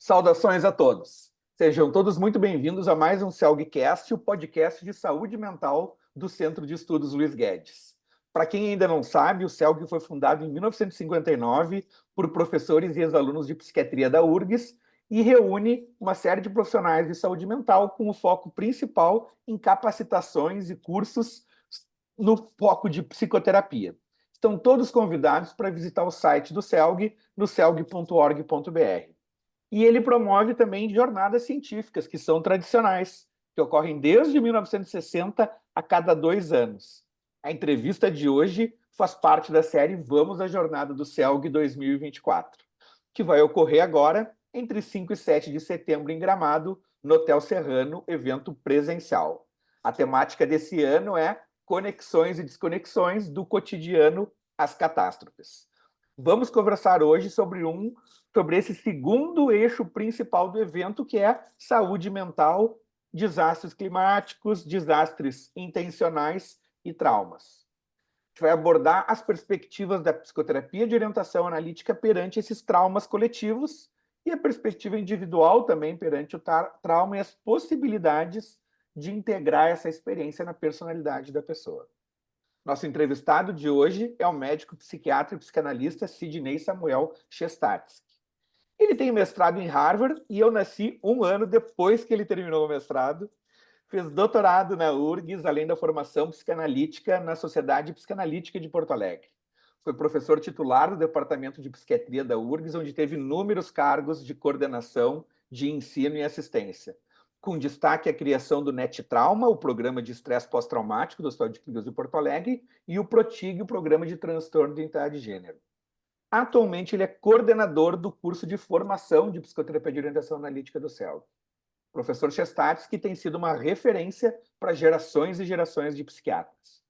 Saudações a todos. Sejam todos muito bem-vindos a mais um CELGcast, o podcast de saúde mental do Centro de Estudos Luiz Guedes. Para quem ainda não sabe, o CELG foi fundado em 1959 por professores e ex-alunos de psiquiatria da URGS e reúne uma série de profissionais de saúde mental com o foco principal em capacitações e cursos no foco de psicoterapia. Estão todos convidados para visitar o site do CELG no celg.org.br. E ele promove também jornadas científicas, que são tradicionais, que ocorrem desde 1960, a cada 2 anos. A entrevista de hoje faz parte da série Vamos à Jornada do CELG 2024, que vai ocorrer agora entre 5 e 7 de setembro em Gramado, no Hotel Serrano, evento presencial. A temática desse ano é Conexões e Desconexões do Cotidiano às Catástrofes. Vamos conversar hoje sobre esse segundo eixo principal do evento, que é saúde mental, desastres climáticos, desastres intencionais e traumas. A gente vai abordar as perspectivas da psicoterapia de orientação analítica perante esses traumas coletivos e a perspectiva individual também perante o trauma e as possibilidades de integrar essa experiência na personalidade da pessoa. Nosso entrevistado de hoje é o médico psiquiatra e psicanalista Sidney Samuel Shestatsky. Ele tem mestrado em Harvard e eu nasci 1 ano depois que ele terminou o mestrado. Fez doutorado na URGS, além da formação psicanalítica na Sociedade Psicanalítica de Porto Alegre. Foi professor titular do Departamento de Psiquiatria da URGS, onde teve inúmeros cargos de coordenação, de ensino e assistência, com destaque à criação do NET Trauma, o programa de estresse pós-traumático do Hospital de Clínicas de Porto Alegre, e o PROTIG, o programa de transtorno de identidade de gênero. Atualmente, ele é coordenador do curso de formação de psicoterapia de orientação analítica do CELG. O professor Shestatsky tem sido uma referência para gerações e gerações de psiquiatras.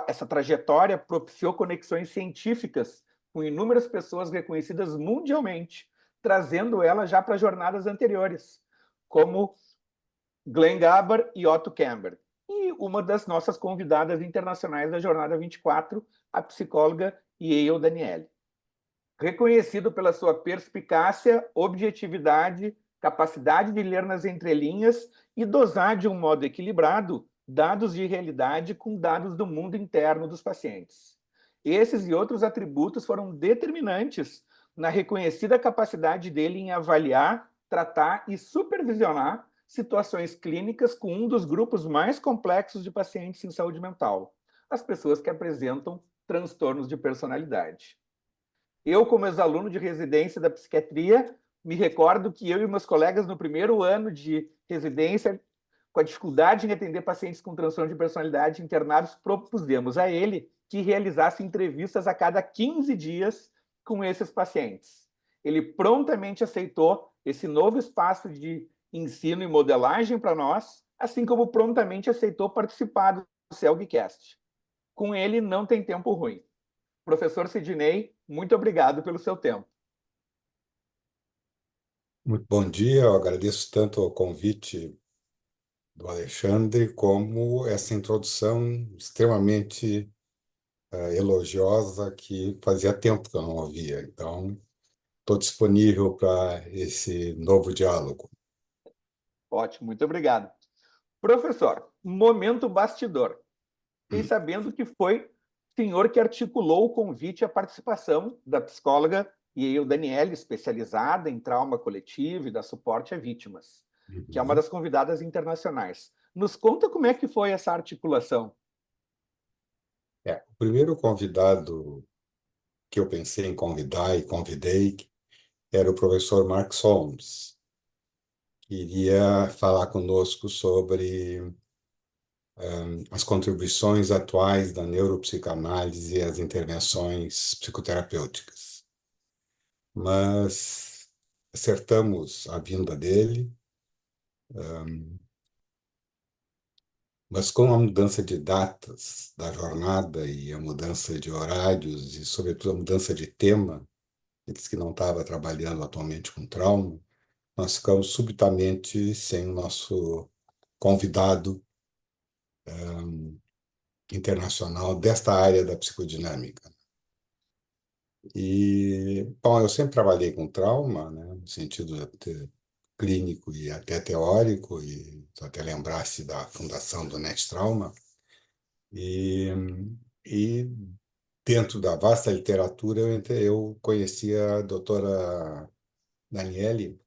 Essa trajetória propiciou conexões científicas com inúmeras pessoas reconhecidas mundialmente, trazendo ela já para jornadas anteriores, como Glenn Gabbard e Otto Kemper. E uma das nossas convidadas internacionais da Jornada 24, a psicóloga Yale Daniele. Reconhecido pela sua perspicácia, objetividade, capacidade de ler nas entrelinhas e dosar de um modo equilibrado dados de realidade com dados do mundo interno dos pacientes. Esses e outros atributos foram determinantes na reconhecida capacidade dele em avaliar, tratar e supervisionar situações clínicas com um dos grupos mais complexos de pacientes em saúde mental, as pessoas que apresentam transtornos de personalidade. Eu, como ex-aluno de residência da psiquiatria, me recordo que eu e meus colegas no primeiro ano de residência, com a dificuldade em atender pacientes com transtorno de personalidade internados, propusemos a ele que realizasse entrevistas a cada 15 dias com esses pacientes. Ele prontamente aceitou esse novo espaço de ensino e modelagem para nós, assim como prontamente aceitou participar do CELGcast. Com ele, não tem tempo ruim. Professor Sidney, muito obrigado pelo seu tempo. Muito bom dia, eu agradeço tanto o convite do Alexandre como essa introdução extremamente elogiosa que fazia tempo que eu não ouvia. Então, estou disponível para esse novo diálogo. Ótimo, muito obrigado. Professor, momento bastidor. Fiquei sabendo que foi o senhor que articulou o convite à participação da psicóloga Yale Daniele, especializada em trauma coletivo e dá suporte a vítimas, que é uma das convidadas internacionais. Nos conta como é que foi essa articulação. O primeiro convidado que eu pensei em convidar e convidei era o professor Mark Solms, que iria falar conosco sobre as contribuições atuais da neuropsicanálise e as intervenções psicoterapêuticas. Mas acertamos a vinda dele, mas com a mudança de datas da jornada e a mudança de horários e, sobretudo, a mudança de tema, ele disse que não estava trabalhando atualmente com trauma, nós ficamos subitamente sem o nosso convidado internacional desta área da psicodinâmica. E, bom, eu sempre trabalhei com trauma, né, no sentido clínico e até teórico, e tu até lembrasse da fundação do NET Trauma. E, e dentro da vasta literatura, eu conheci a doutora Daniele,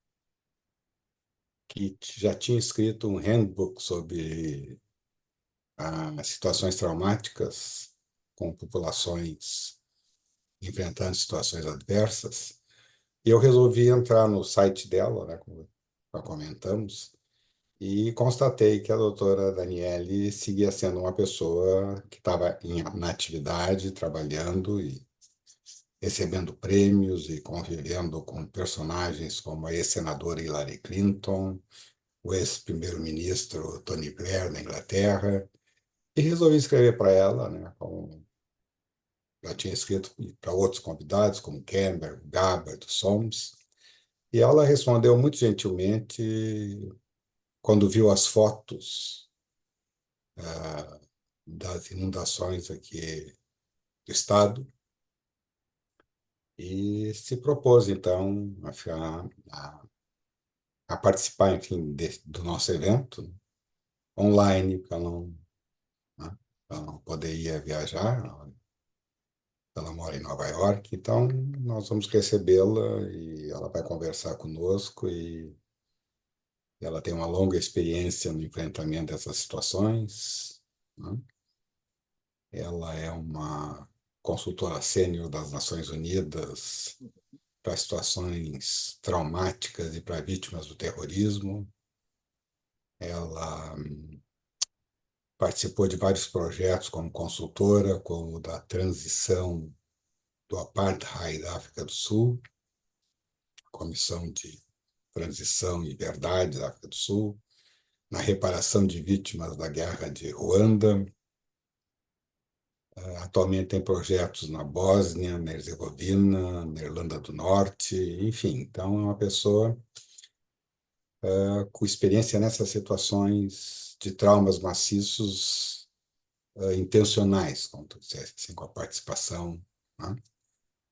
que já tinha escrito um handbook sobre situações traumáticas com populações enfrentando situações adversas. E eu resolvi entrar no site dela, né, como já comentamos, e constatei que a doutora Daniele seguia sendo uma pessoa que estava na atividade, trabalhando e recebendo prêmios e convivendo com personagens como a ex-senadora Hillary Clinton, o ex-primeiro-ministro Tony Blair na Inglaterra, e resolvi escrever para ela, né, como já tinha escrito para outros convidados, como Campbell, Gabbard, Solms, e ela respondeu muito gentilmente quando viu as fotos das inundações aqui do estado e se propôs, então, a participar, enfim, do nosso evento, né, online, porque né, ela não poderia viajar, ela mora em Nova York, então nós vamos recebê-la e ela vai conversar conosco e ela tem uma longa experiência no enfrentamento dessas situações, né? Ela é uma consultora sênior das Nações Unidas para situações traumáticas e para vítimas do terrorismo. Ela participou de vários projetos como consultora, como o da transição do apartheid da África do Sul, Comissão de Transição e Verdade da África do Sul, na reparação de vítimas da guerra de Ruanda. Atualmente tem projetos na Bósnia, na Herzegovina, na Irlanda do Norte, enfim. Então, é uma pessoa com experiência nessas situações de traumas maciços intencionais, como tu disseste, assim, com a participação, né,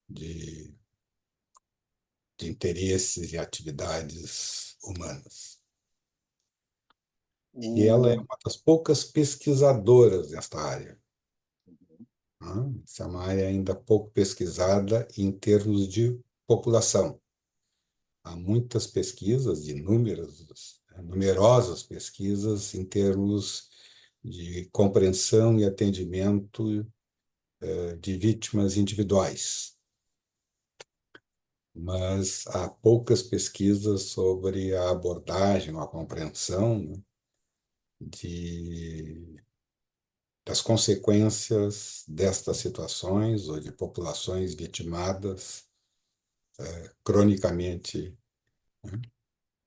de, de interesses e atividades humanas. E ela é O... uma das poucas pesquisadoras nesta área, né? Essa é uma área ainda pouco pesquisada em termos de população. Há muitas pesquisas, numerosas pesquisas em termos de compreensão e atendimento de vítimas individuais, mas há poucas pesquisas sobre a abordagem, a compreensão, né, de, das consequências destas situações ou de populações vitimadas cronicamente, né.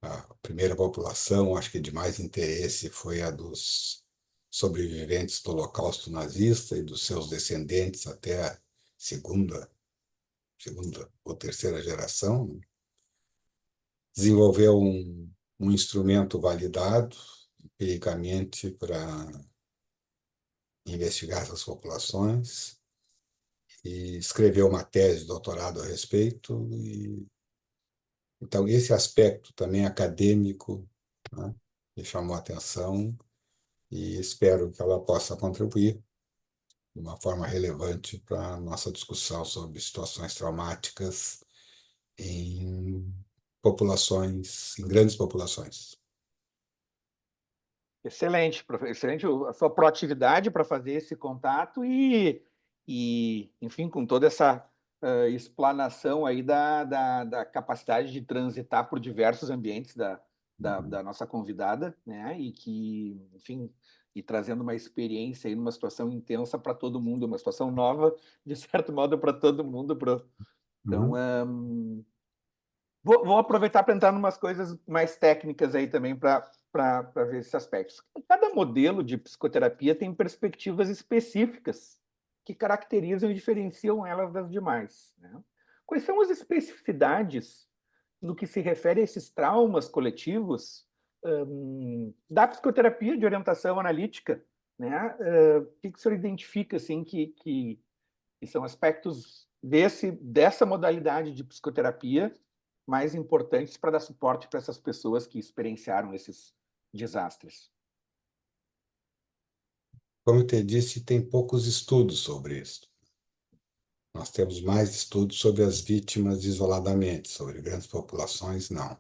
A primeira população, acho que de mais interesse, foi a dos sobreviventes do Holocausto nazista e dos seus descendentes até a segunda ou terceira geração, né. Desenvolveu um instrumento validado empiricamente para investigar essas populações e escreveu uma tese de doutorado a respeito. Então, esse aspecto também acadêmico, né, me chamou a atenção e espero que ela possa contribuir de uma forma relevante para a nossa discussão sobre situações traumáticas em populações, em grandes populações. Excelente, excelente a sua proatividade para fazer esse contato enfim, com toda essa explanação aí da capacidade de transitar por diversos ambientes da nossa convidada, né? E que, enfim, e trazendo uma experiência aí numa situação intensa para todo mundo, uma situação nova, de certo modo, para todo mundo. Então, Uhum. vou aproveitar para entrar em umas coisas mais técnicas aí também para ver esses aspectos. Cada modelo de psicoterapia tem perspectivas específicas que caracterizam e diferenciam elas das demais, né? Quais são as especificidades no que se refere a esses traumas coletivos da psicoterapia de orientação analítica, né? O que o senhor identifica assim que são aspectos dessa modalidade de psicoterapia mais importantes para dar suporte para essas pessoas que experienciaram esses desastres? Como eu te disse, tem poucos estudos sobre isso. Nós temos mais estudos sobre as vítimas isoladamente, sobre grandes populações, não.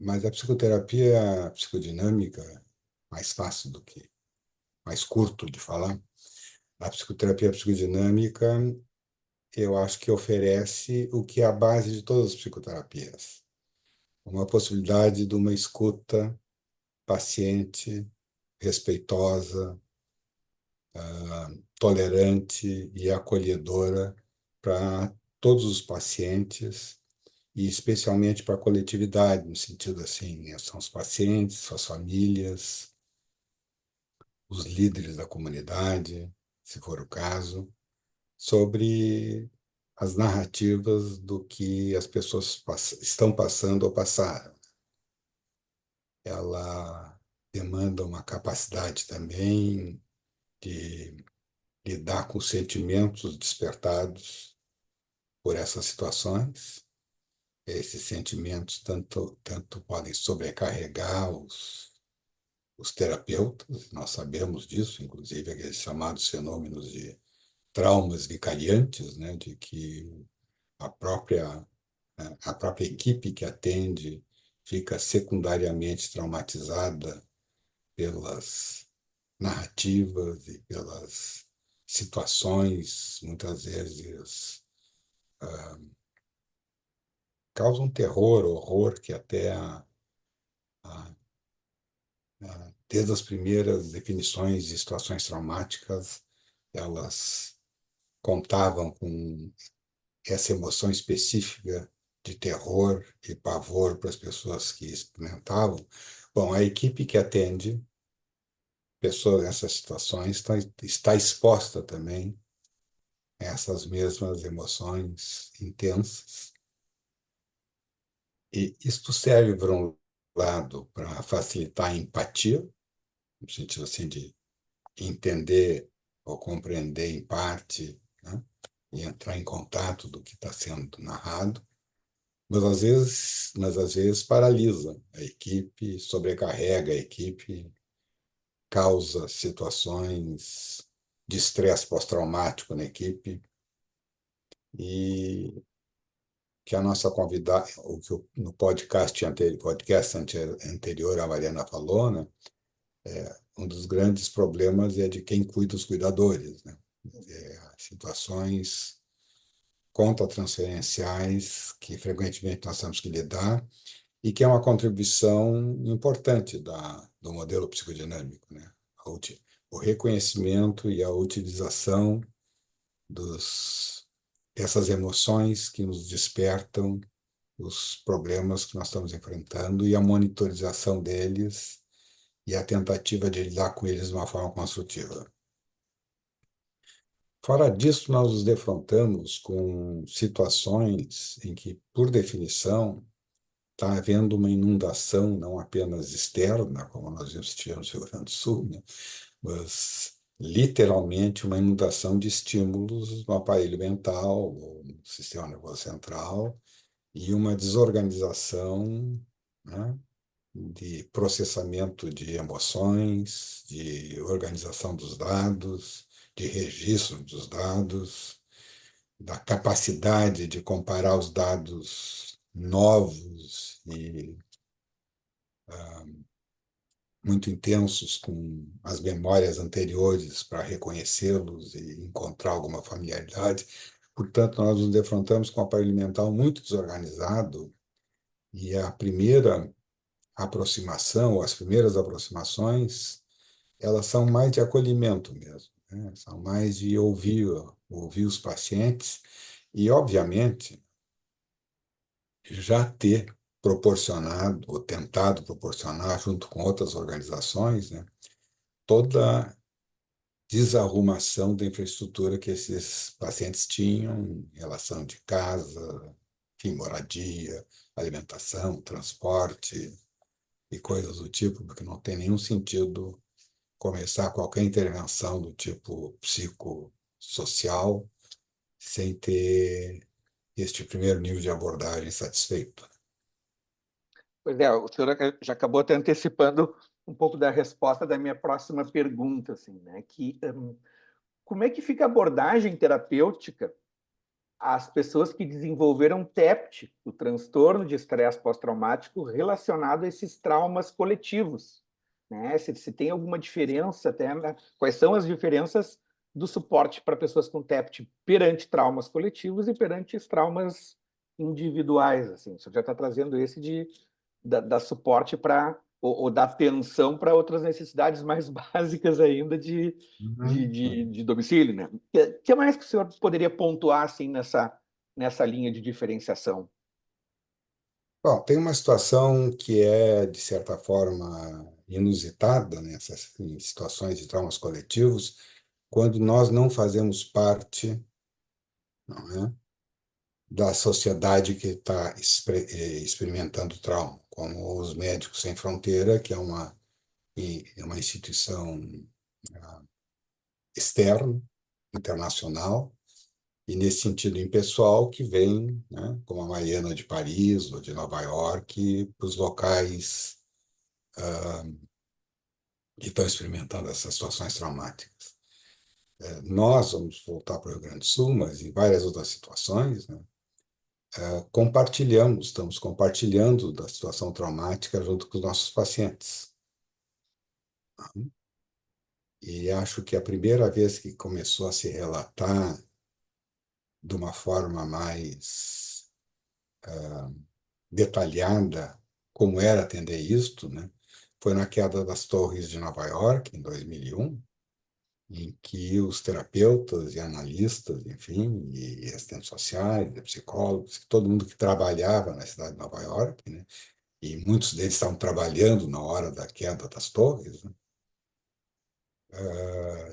Mas a psicoterapia psicodinâmica, mais fácil do que, mais curto de falar, a psicoterapia psicodinâmica, eu acho que oferece o que é a base de todas as psicoterapias. Uma possibilidade de uma escuta paciente, respeitosa, tolerante e acolhedora para todos os pacientes e especialmente para a coletividade, no sentido assim, são os pacientes, suas famílias, os líderes da comunidade, se for o caso, sobre as narrativas do que as pessoas estão passando ou passaram. Ela demanda uma capacidade também de lidar com os sentimentos despertados por essas situações. Esses sentimentos tanto podem sobrecarregar os terapeutas, nós sabemos disso, inclusive aqueles chamados fenômenos de traumas vicariantes, né, de que a própria, a própria equipe que atende fica secundariamente traumatizada pelas narrativas e pelas situações, muitas vezes causam terror, horror, que até a, desde as primeiras definições de situações traumáticas, elas contavam com essa emoção específica de terror e pavor para as pessoas que experimentavam. Bom, a equipe que atende pessoas nessas situações está exposta também a essas mesmas emoções intensas. E isto serve, por um lado, para facilitar a empatia, no sentido assim de entender ou compreender em parte, né? E entrar em contato do que está sendo narrado, mas às vezes paralisa a equipe, sobrecarrega a equipe, causa situações de estresse pós-traumático na equipe e que a nossa convidada, no podcast anterior a Mariana falou, né? Um dos grandes problemas é de quem cuida dos cuidadores, né? Situações contratransferenciais que frequentemente nós temos que lidar e que é uma contribuição importante do modelo psicodinâmico, né? O reconhecimento e a utilização dessas emoções que nos despertam os problemas que nós estamos enfrentando e a monitorização deles e a tentativa de lidar com eles de uma forma construtiva. Fora disso, nós nos defrontamos com situações em que, por definição, está havendo uma inundação não apenas externa, como nós tivemos no Rio Grande do Sul, né? Mas literalmente uma inundação de estímulos no aparelho mental, no sistema nervoso central, e uma desorganização, né, de processamento de emoções, de organização dos dados, de registro dos dados, da capacidade de comparar os dados novos e muito intensos com as memórias anteriores para reconhecê-los e encontrar alguma familiaridade. Portanto, nós nos defrontamos com um aparelho mental muito desorganizado e a primeira aproximação, ou as primeiras aproximações, elas são mais de acolhimento mesmo, né? São mais de ouvir os pacientes e, obviamente, já ter proporcionado ou tentado proporcionar, junto com outras organizações, né, toda a desarrumação da infraestrutura que esses pacientes tinham em relação de casa, enfim, moradia, alimentação, transporte e coisas do tipo, porque não tem nenhum sentido começar qualquer intervenção do tipo psicossocial sem ter este primeiro nível de abordagem satisfeito. Pois é, o senhor já acabou até antecipando um pouco da resposta da minha próxima pergunta, assim, né? Como é que fica a abordagem terapêutica às pessoas que desenvolveram TEPT, o transtorno de estresse pós-traumático relacionado a esses traumas coletivos, né? Se tem alguma diferença até, né? Quais são as diferenças do suporte para pessoas com TEPT perante traumas coletivos e perante os traumas individuais, assim? O senhor já está trazendo esse da suporte para ou da atenção para outras necessidades mais básicas ainda de domicílio, né? Que mais que o senhor poderia pontuar assim nessa linha de diferenciação? Bom, tem uma situação que é, de certa forma, inusitada nessas em situações de traumas coletivos, quando nós não fazemos parte, não é, da sociedade que está experimentando o trauma, como os Médicos Sem Fronteira, que é uma instituição externa, internacional, e nesse sentido impessoal, que vem, né, como a Mariana de Paris ou de Nova York, para os locais que estão experimentando essas situações traumáticas. Nós vamos voltar para o Rio Grande do Sul, mas em várias outras situações, né, estamos compartilhando da situação traumática junto com os nossos pacientes. E acho que a primeira vez que começou a se relatar de uma forma mais detalhada como era atender isto, né, foi na queda das torres de Nova York, em 2001, em que os terapeutas e analistas, enfim, e assistentes sociais, e psicólogos, todo mundo que trabalhava na cidade de Nova York, né, e muitos deles estavam trabalhando na hora da queda das torres, né,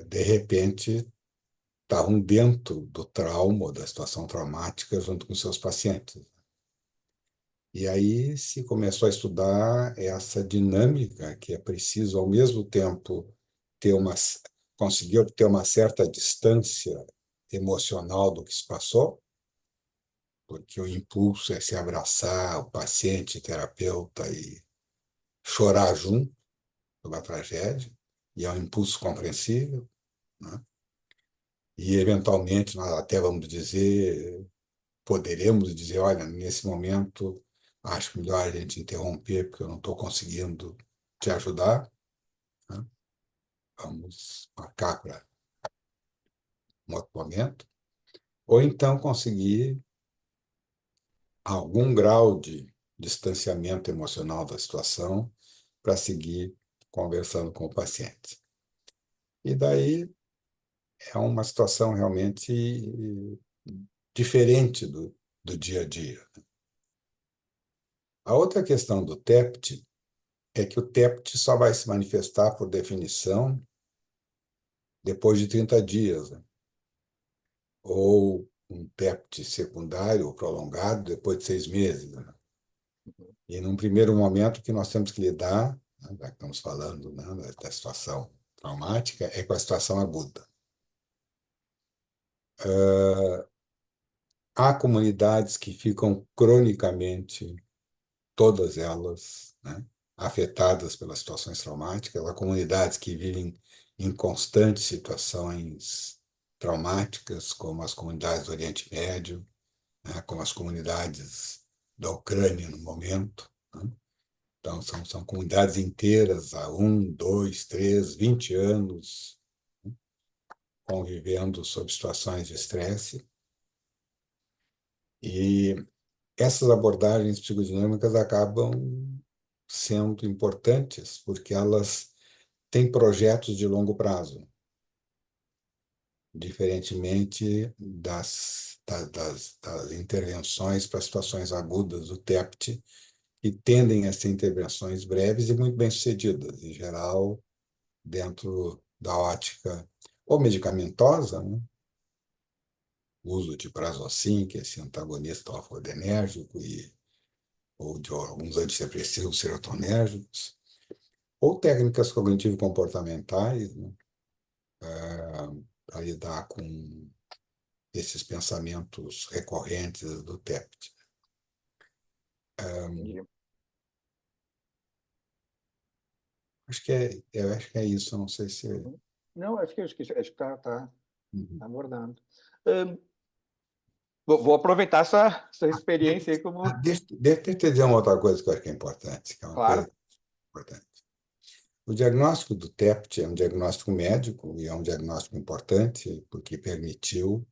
de repente estavam dentro do trauma, da situação traumática, junto com seus pacientes. E aí se começou a estudar essa dinâmica que é preciso, ao mesmo tempo, ter uma, conseguir obter uma certa distância emocional do que se passou, porque o impulso é se abraçar o paciente, terapeuta e chorar junto pela tragédia, e é um impulso compreensível, né? E, eventualmente, nós até vamos dizer, poderemos dizer, olha, nesse momento, acho melhor a gente interromper, porque eu não estou conseguindo te ajudar, né? Vamos marcar para um outro momento. Ou então conseguir algum grau de distanciamento emocional da situação para seguir conversando com o paciente. E daí é uma situação realmente diferente do dia a dia. A outra questão do TEPT é que o TEPT só vai se manifestar, por definição, depois de 30 dias, né? Ou um TEPT secundário ou prolongado depois de 6 meses, né? E num primeiro momento que nós temos que lidar, né, já que estamos falando, né, da situação traumática, é com a situação aguda. Há comunidades que ficam cronicamente, todas elas, né, afetadas pelas situações traumáticas, há comunidades que vivem em constantes situações traumáticas, como as comunidades do Oriente Médio, né, como as comunidades da Ucrânia no momento, né? Então, são comunidades inteiras há 1, 2, 3, 20 anos convivendo sob situações de estresse. E essas abordagens psicodinâmicas acabam sendo importantes porque elas têm projetos de longo prazo, diferentemente das intervenções para situações agudas do TEPT, que tendem a ser intervenções breves e muito bem-sucedidas, em geral, dentro da ótica ou medicamentosa, né? O uso de prazosim, que é esse antagonista alfa-adrenérgico, ou de alguns antidepressivos serotonérgicos, ou técnicas cognitivo-comportamentais, né, para lidar com esses pensamentos recorrentes do TEPT. Entendi. Eu acho que é isso, eu não sei se... Uhum. Não, acho que está Uhum. abordado. Hum, vou aproveitar essa experiência aí como... Deixa eu te dizer uma outra coisa que eu acho que é importante, que é uma Claro. coisa importante. O diagnóstico do TEPT é um diagnóstico médico e é um diagnóstico importante porque permitiu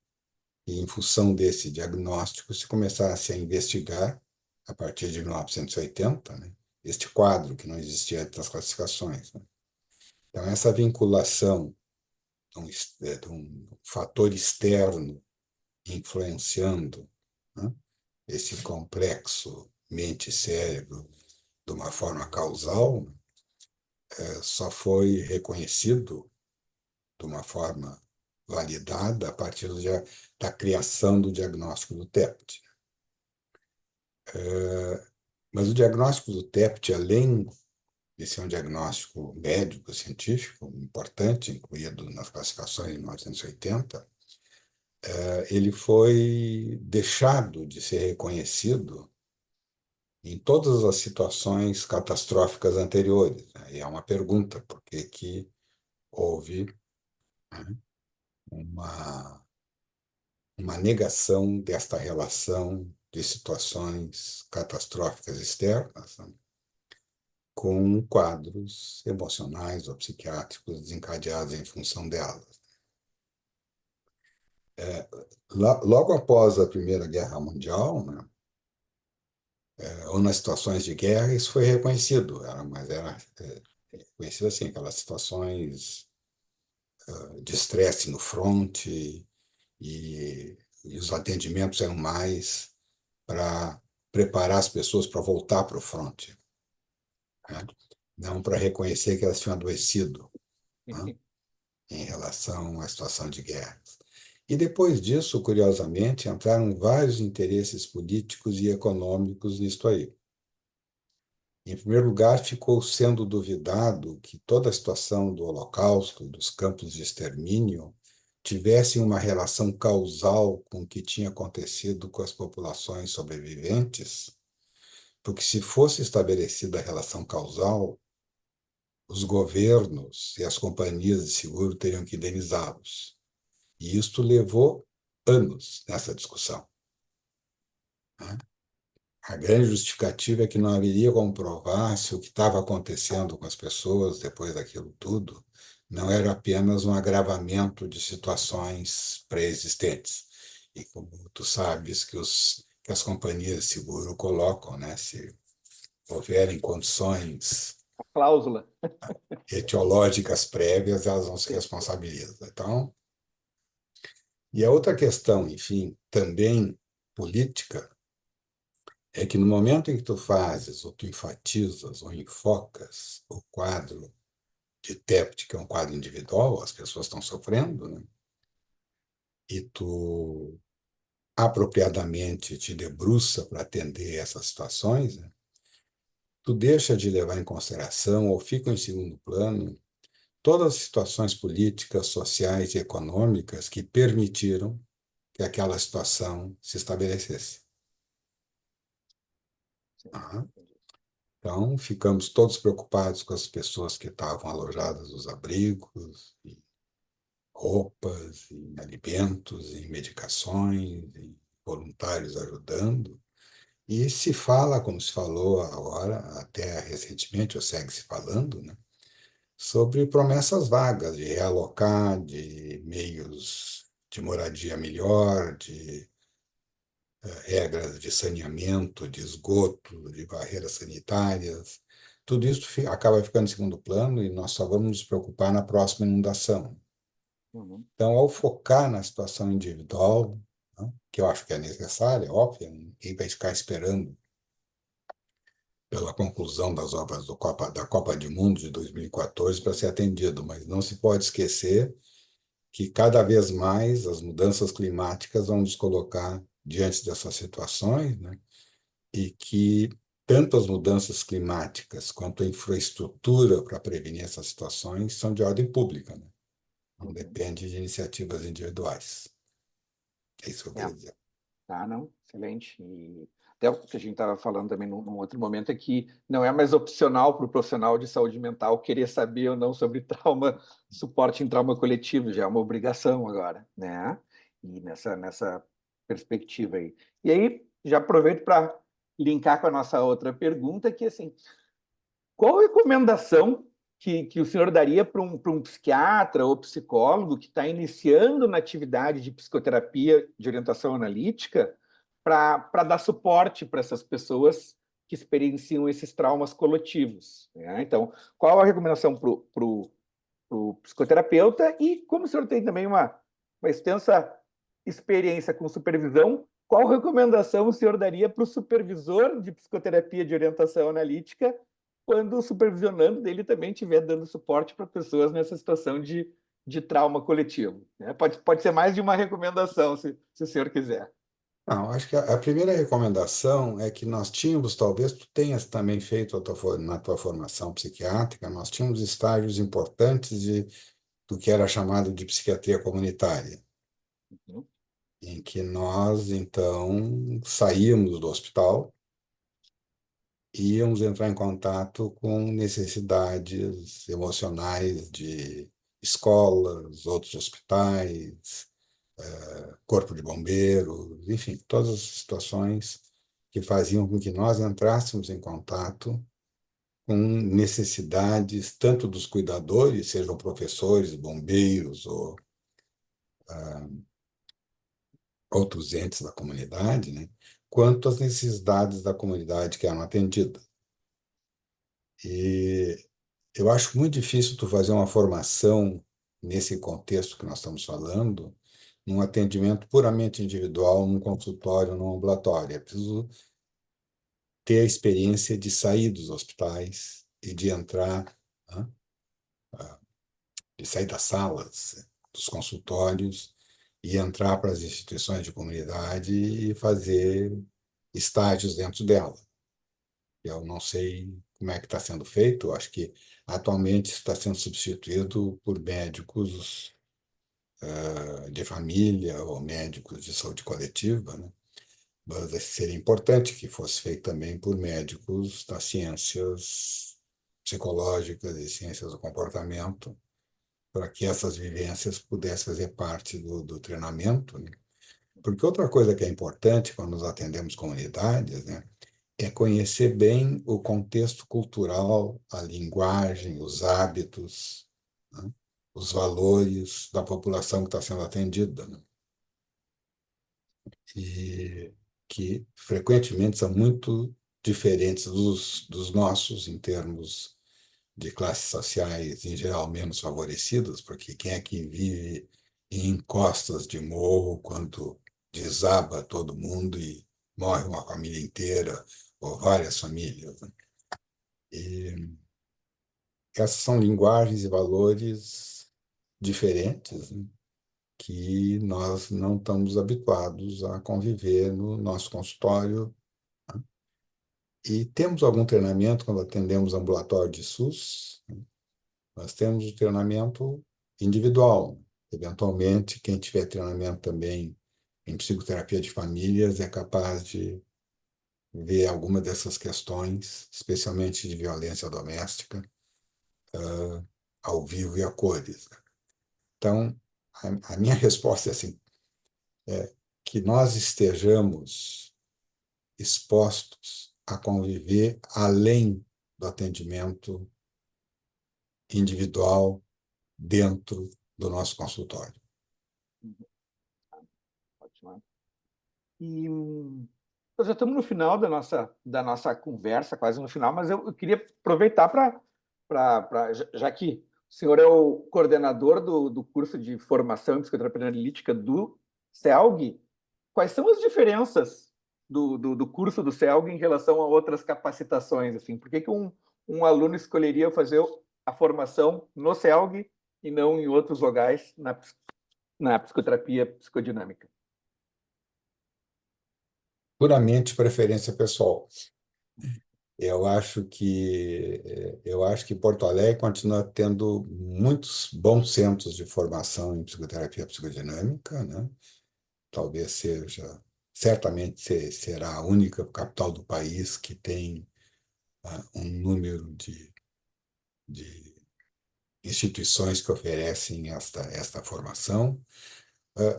que, em função desse diagnóstico, se começasse a investigar, a partir de 1980, né, este quadro que não existia antes das classificações, né? Então, essa vinculação de um fator externo influenciando, né, esse complexo mente-cérebro de uma forma causal, só foi reconhecido de uma forma validada a partir da criação do diagnóstico do TEPT. Mas o diagnóstico do TEPT, além de ser um diagnóstico médico, científico, importante, incluído nas classificações de 1980, ele foi deixado de ser reconhecido em todas as situações catastróficas anteriores, né? E é uma pergunta, por que que houve, né, uma negação desta relação de situações catastróficas externas, né, com quadros emocionais ou psiquiátricos desencadeados em função delas. Logo após a Primeira Guerra Mundial, né, ou nas situações de guerra, isso foi reconhecido, mas era reconhecido assim, aquelas situações de estresse no fronte e os atendimentos eram mais para preparar as pessoas para voltar para o fronte, né? Não para reconhecer que elas tinham adoecido, né, em relação à situação de guerra. E depois disso, curiosamente, entraram vários interesses políticos e econômicos nisto aí. Em primeiro lugar, ficou sendo duvidado que toda a situação do Holocausto, dos campos de extermínio, tivessem uma relação causal com o que tinha acontecido com as populações sobreviventes, porque se fosse estabelecida a relação causal, os governos e as companhias de seguro teriam que indenizá-los. E isto levou anos nessa discussão, né? A grande justificativa é que não haveria como provar se o que estava acontecendo com as pessoas depois daquilo tudo não era apenas um agravamento de situações pré-existentes. E como tu sabes que as companhias de seguro colocam, né, se houverem condições A cláusula. etiológicas prévias, elas não se responsabilizam. Então, e a outra questão, enfim, também política, é que no momento em que tu fazes, ou tu enfatizas, ou enfocas o quadro de TEPT, que é um quadro individual, as pessoas estão sofrendo, né? E tu apropriadamente te debruça para atender essas situações, né? Tu deixa de levar em consideração, ou fica em segundo plano, todas as situações políticas, sociais e econômicas que permitiram que aquela situação se estabelecesse. Sim, Aham. entendi. Então, ficamos todos preocupados com as pessoas que estavam alojadas nos abrigos, em roupas, em alimentos, em medicações, em voluntários ajudando. E se fala, como se falou agora, até recentemente, ou segue se falando, né, sobre promessas vagas de realocar, de meios de moradia melhor, de regras de saneamento, de esgoto, de barreiras sanitárias. Tudo isso acaba ficando em segundo plano e nós só vamos nos preocupar na próxima inundação. Uhum. Então, ao focar na situação individual, né, que eu acho que é necessária, óbvio, ninguém vai ficar esperando pela conclusão das obras da Copa do Mundo de 2014 para ser atendido, mas não se pode esquecer que cada vez mais as mudanças climáticas vão nos colocar diante dessas situações, né? E que tanto as mudanças climáticas quanto a infraestrutura para prevenir essas situações são de ordem pública, né? Não Uhum. depende de iniciativas individuais. É isso que eu É. queria dizer. Ah, não, excelente. E até o que a gente estava falando também num outro momento é que não é mais opcional para o profissional de saúde mental querer saber ou não sobre trauma, suporte em trauma coletivo, já é uma obrigação agora, né? E nessa perspectiva aí. E aí, já aproveito para linkar com a nossa outra pergunta, que assim, qual recomendação que o senhor daria para um psiquiatra ou psicólogo que está iniciando na atividade de psicoterapia de orientação analítica para dar suporte para essas pessoas que experienciam esses traumas coletivos, né? Então, qual a recomendação para o psicoterapeuta? E como o senhor tem também uma extensa experiência com supervisão, qual recomendação o senhor daria para o supervisor de psicoterapia de orientação analítica quando supervisionando dele também estiver dando suporte para pessoas nessa situação de trauma coletivo, né? Pode ser mais de uma recomendação, se o senhor quiser. Não, acho que a primeira recomendação é que nós tínhamos, talvez tu tenhas também feito na tua formação psiquiátrica, nós tínhamos estágios importantes do que era chamado de psiquiatria comunitária, Uhum. em que nós, então, saíamos do hospital e íamos entrar em contato com necessidades emocionais de escolas, outros hospitais, corpo de bombeiros, enfim, todas as situações que faziam com que nós entrássemos em contato com necessidades tanto dos cuidadores, sejam professores, bombeiros ou outros entes da comunidade, né, quanto às necessidades da comunidade que eram atendidas. E eu acho muito difícil tu fazer uma formação nesse contexto que nós estamos falando, num atendimento puramente individual, num consultório, num ambulatório. É preciso ter a experiência de sair dos hospitais e de entrar, né, de sair das salas, dos consultórios e entrar para as instituições de comunidade e fazer estágios dentro dela. Eu não sei como é que está sendo feito, eu acho que atualmente está sendo substituído por médicos de família ou médicos de saúde coletiva, né? Mas seria importante que fosse feito também por médicos das ciências psicológicas e ciências do comportamento, para que essas vivências pudessem fazer parte do treinamento, né? Porque outra coisa que é importante quando nós atendemos comunidades, né, é conhecer bem o contexto cultural, a linguagem, os hábitos, né, os valores da população que está sendo atendida, né? E que frequentemente são muito diferentes dos nossos em termos de classes sociais, em geral, menos favorecidas, porque quem é que vive em encostas de morro quando desaba todo mundo e morre uma família inteira ou várias famílias, né? E essas são linguagens e valores diferentes, né, que nós não estamos habituados a conviver no nosso consultório. E temos algum treinamento quando atendemos ambulatório de SUS, nós temos o treinamento individual. Eventualmente, quem tiver treinamento também em psicoterapia de famílias é capaz de ver alguma dessas questões, especialmente de violência doméstica, ao vivo e a cores. Então, a minha resposta é assim, que nós estejamos expostos a conviver além do atendimento individual dentro do nosso consultório. Ótimo. E nós já estamos no final da nossa conversa, quase no final, mas eu queria aproveitar já que o senhor é o coordenador do curso de formação em psicoterapia analítica do CELG, quais são as diferenças do curso do CELG em relação a outras capacitações? Assim? Por que um aluno escolheria fazer a formação no CELG e não em outros lugares na psicoterapia psicodinâmica? Puramente preferência pessoal. Eu acho que Porto Alegre continua tendo muitos bons centros de formação em psicoterapia psicodinâmica, né? talvez certamente será a única capital do país que tem um número de instituições que oferecem esta formação.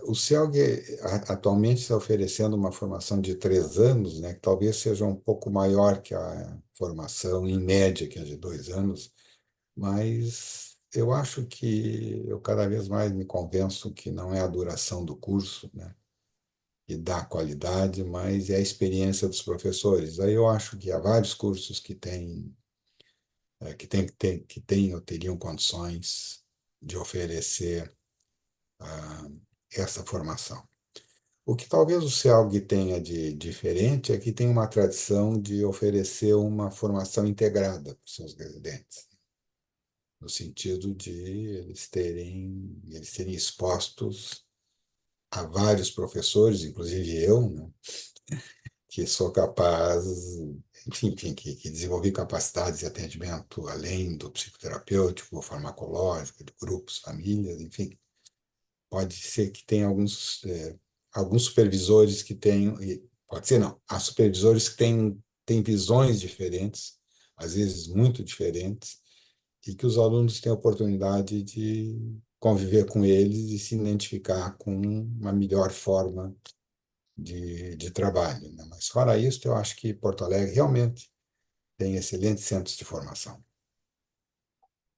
O CELG atualmente está oferecendo uma formação de 3 anos, né, que talvez seja um pouco maior que a formação em média, que é de 2 anos, mas eu acho que eu cada vez mais me convenço que não é a duração do curso, né, que dá qualidade, mas é a experiência dos professores. Aí eu acho que há vários cursos que têm ou teriam condições de oferecer ah, essa formação. O que talvez o CELG tenha de diferente é que tem uma tradição de oferecer uma formação integrada para os seus residentes, no sentido de eles serem expostos a vários professores, inclusive eu, né, que sou capaz, enfim, que desenvolvi capacidades de atendimento além do psicoterapêutico, farmacológico, de grupos, famílias, enfim. Pode ser que tenha alguns supervisores que tenham, pode ser não, há supervisores que têm visões diferentes, às vezes muito diferentes, e que os alunos têm a oportunidade de conviver com eles e se identificar com uma melhor forma de trabalho, né? Mas fora isso, eu acho que Porto Alegre realmente tem excelentes centros de formação.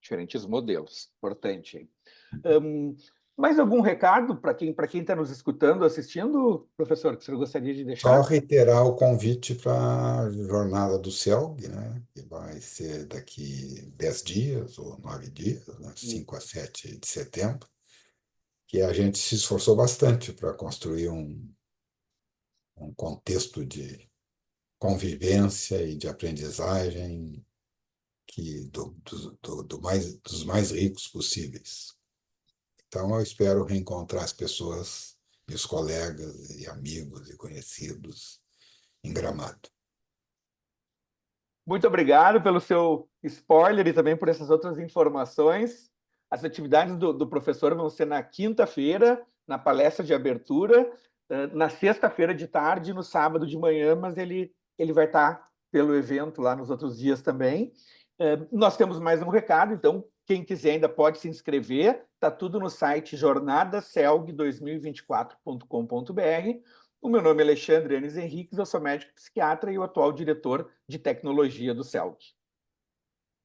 Diferentes modelos. Importante, hein? Mais algum recado para quem está nos escutando, assistindo, professor, que você gostaria de Só deixar? reiterar o convite para a jornada do CELG, né, que vai ser daqui 10 dias ou 9 dias, né, 5 a 7 de setembro, que a gente se esforçou bastante para construir um contexto de convivência e de aprendizagem dos mais ricos possíveis. Então, eu espero reencontrar as pessoas, meus colegas e amigos e conhecidos em Gramado. Muito obrigado pelo seu spoiler e também por essas outras informações. As atividades do professor vão ser na quinta-feira, na palestra de abertura, na sexta-feira de tarde e no sábado de manhã, mas ele vai estar pelo evento lá nos outros dias também. Nós temos mais um recado, então quem quiser ainda pode se inscrever, está tudo no site jornadacelg2024.com.br. O meu nome é Alexandre Anes Henriques, eu sou médico psiquiatra e o atual diretor de tecnologia do CELG.